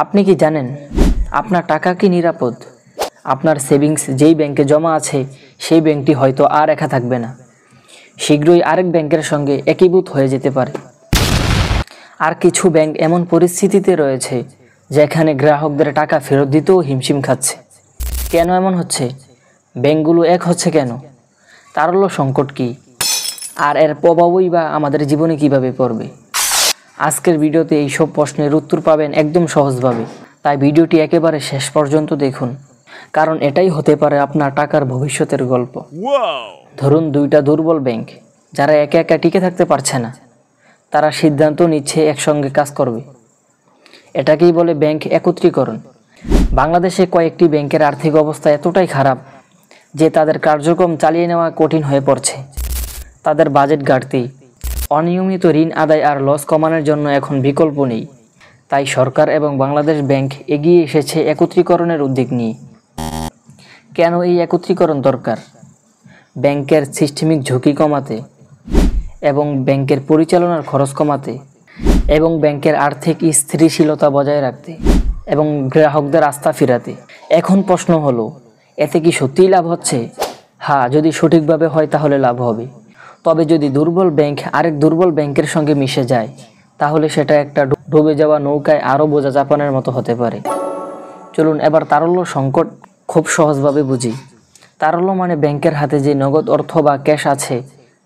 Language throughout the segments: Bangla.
আপনি কি জানেন আপনার টাকা কি নিরাপদ? আপনার সেভিংস যেই ব্যাংকে জমা আছে সেই ব্যাংকটি হয়তো আর একা থাকবে না, শীঘ্রই আরেক ব্যাংকের সঙ্গে একীভূত হয়ে যেতে পারে। আর কিছু ব্যাংক এমন পরিস্থিতিতে রয়েছে যেখানে গ্রাহকদের টাকা ফেরত দিতেও হিমশিম খাচ্ছে। কেন এমন হচ্ছে? ব্যাংকগুলো এক হচ্ছে কেন? তারল্য সংকট কি? আর এর প্রভাবই বা আমাদের জীবনে কিভাবে পড়বে? আজকের ভিডিওতে এই সব প্রশ্নের উত্তর পাবেন একদম সহজভাবে, তাই ভিডিওটি একেবারে শেষ পর্যন্ত দেখুন, কারণ এটাই হতে পারে আপনার টাকার ভবিষ্যতের গল্প। ধরুন দুইটা দুর্বল ব্যাংক, যারা একা একা টিকে থাকতে পারছে না, তারা সিদ্ধান্ত নিচ্ছে একসঙ্গে কাজ করবে। এটাকেই বলে ব্যাংক একত্রীকরণ। বাংলাদেশে কয়েকটি ব্যাংকের আর্থিক অবস্থা এতটাই খারাপ যে তাদের কার্যক্রম চালিয়ে নেওয়া কঠিন হয়ে পড়ছে। তাদের বাজেট ঘাটতি, অনিয়মিত ঋণ আদায় আর লস কমানোর জন্য এখন বিকল্প নেই। তাই সরকার এবং বাংলাদেশ ব্যাংক এগিয়ে এসেছে একত্রীকরণের উদ্যোগ নিয়ে। কেন এই একত্রীকরণ দরকার? ব্যাংকের সিস্টেমিক ঝুঁকি কমাতে, এবং ব্যাংকের পরিচালনার খরচ কমাতে, এবং ব্যাংকের আর্থিক স্থিতিশীলতা বজায় রাখতে, এবং গ্রাহকদের আস্থা ফেরাতে। এখন প্রশ্ন হলো, এতে কি সত্যিই লাভ হচ্ছে? হ্যাঁ, যদি সঠিকভাবে হয় তাহলে লাভ হবে। তবে যদি দুর্বল ব্যাংক আরেক দুর্বল ব্যাংকের সঙ্গে মিশে যায়, তাহলে সেটা একটা ডুবে যাওয়া নৌকায় আরও বোঝা চাপানোর মতো হতে পারে। চলুন এবার তারল্য সংকট খুব সহজভাবে বুঝি। তারল্য মানে ব্যাংকের হাতে যে নগদ অর্থ বা ক্যাশ আছে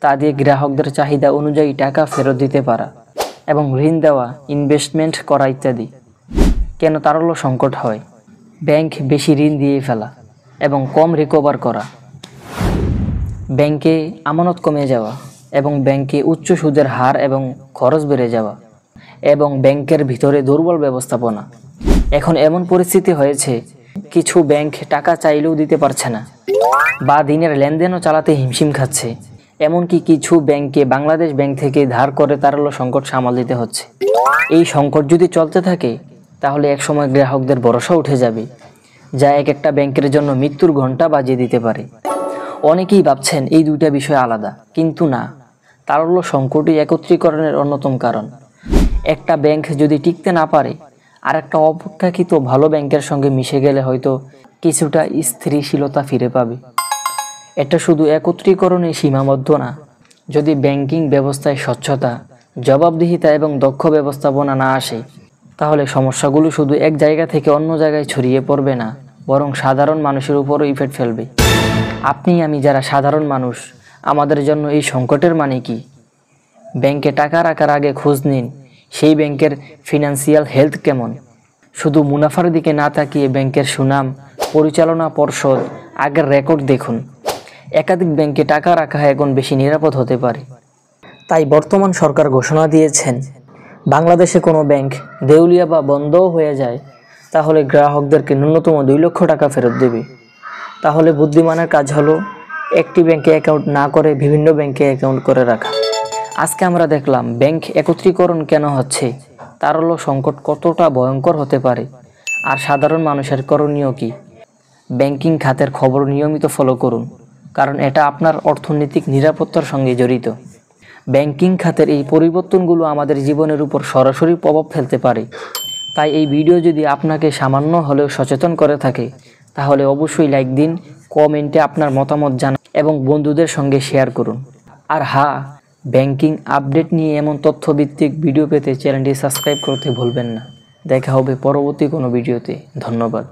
তা দিয়ে গ্রাহকদের চাহিদা অনুযায়ী টাকা ফেরত দিতে পারা, এবং ঋণ দেওয়া, ইনভেস্টমেন্ট করা ইত্যাদি। কেন তারল্য সংকট হয়? ব্যাংক বেশি ঋণ দিয়ে ফেলা এবং কম রিকভার করা, ব্যাংকে আমানত কমে যাওয়া, এবং ব্যাংকে উচ্চ সুদের হার এবং খরচ বেড়ে যাওয়া, এবং ব্যাংকের ভিতরে দুর্বল ব্যবস্থাপনা। এখন এমন পরিস্থিতি হয়েছে কিছু ব্যাংক টাকা চাইলেও দিতে পারছে না, বা দিনের লেনদেনও চালাতে হিমশিম খাচ্ছে। এমনকি কিছু ব্যাংকে বাংলাদেশ ব্যাংক থেকে ধার করে তারল্য সংকট সামাল দিতে হচ্ছে। এই সংকট যদি চলতে থাকে তাহলে একসময় গ্রাহকদের ভরসা উঠে যাবে, যা এক একটা ব্যাংকের জন্য মৃত্যুর ঘণ্টা বাজিয়ে দিতে পারে। অনেকেই ভাবছেন এই দুইটা বিষয় আলাদা, কিন্তু না, তারল্য সংকটই একত্রীকরণের অন্যতম কারণ। একটা ব্যাংক যদি টিকতে না পারে আর একটা অপেক্ষাকৃত ভালো ব্যাংকের সঙ্গে মিশে গেলে হয়তো কিছুটা স্থিতিশীলতা ফিরে পাবে। এটা শুধু একত্রীকরণে সীমাবদ্ধ না। যদি ব্যাংকিং ব্যবস্থায় স্বচ্ছতা, জবাবদিহিতা এবং দক্ষ ব্যবস্থাপনা না আসে, তাহলে সমস্যাগুলো শুধু এক জায়গা থেকে অন্য জায়গায় ছড়িয়ে পড়বে না, বরং সাধারণ মানুষের উপরও ইফেক্ট ফেলবে। আপনি আমি যারা সাধারণ মানুষ, আমাদের জন্য এই সংকটের মানে কি? ব্যাংকে টাকা রাখার আগে খোঁজ নিন সেই ব্যাংকের ফিনান্সিয়াল হেলথ কেমন। শুধু মুনাফার দিকে না তাকিয়ে ব্যাংকের সুনাম, পরিচালনা পর্ষদ, আগের রেকর্ড দেখুন। একাধিক ব্যাংকে টাকা রাখা এখন বেশি নিরাপদ হতে পারে। তাই বর্তমান সরকার ঘোষণা দিয়েছেন, বাংলাদেশে কোনো ব্যাংক দেউলিয়া বা বন্ধও হয়ে যায় তাহলে গ্রাহকদেরকে ন্যূনতম 2 লক্ষ টাকা ফেরত দেবে। তাহলে বুদ্ধিমানের কাজ হলো একটি ব্যাংকে অ্যাকাউন্ট না করে বিভিন্ন ব্যাংকে অ্যাকাউন্ট করে রাখা। আজকে আমরা দেখলাম ব্যাংক একত্রীকরণ কেন হচ্ছে, তারল্য সংকট কতটা ভয়ঙ্কর হতে পারে, আর সাধারণ মানুষের করণীয় কি। ব্যাংকিং খাতের খবর নিয়মিত ফলো করুন, কারণ এটা আপনার অর্থনৈতিক নিরাপত্তার সঙ্গে জড়িত। ব্যাংকিং খাতের এই পরিবর্তনগুলো আমাদের জীবনের উপর সরাসরি প্রভাব ফেলতে পারে। তাই এই ভিডিও যদি আপনাকে সামান্য হলেও সচেতন করে থাকে, তাহলে অবশ্যই লাইক দিন, কমেন্টে আপনার মতামত জানান এবং বন্ধুদের সঙ্গে শেয়ার করুন। আর হ্যাঁ, ব্যাংকিং আপডেট নিয়ে এমন তথ্যভিত্তিক ভিডিও পেতে চ্যানেলটি সাবস্ক্রাইব করতে ভুলবেন না। দেখা হবে পরবর্তী কোনো ভিডিওতে। ধন্যবাদ।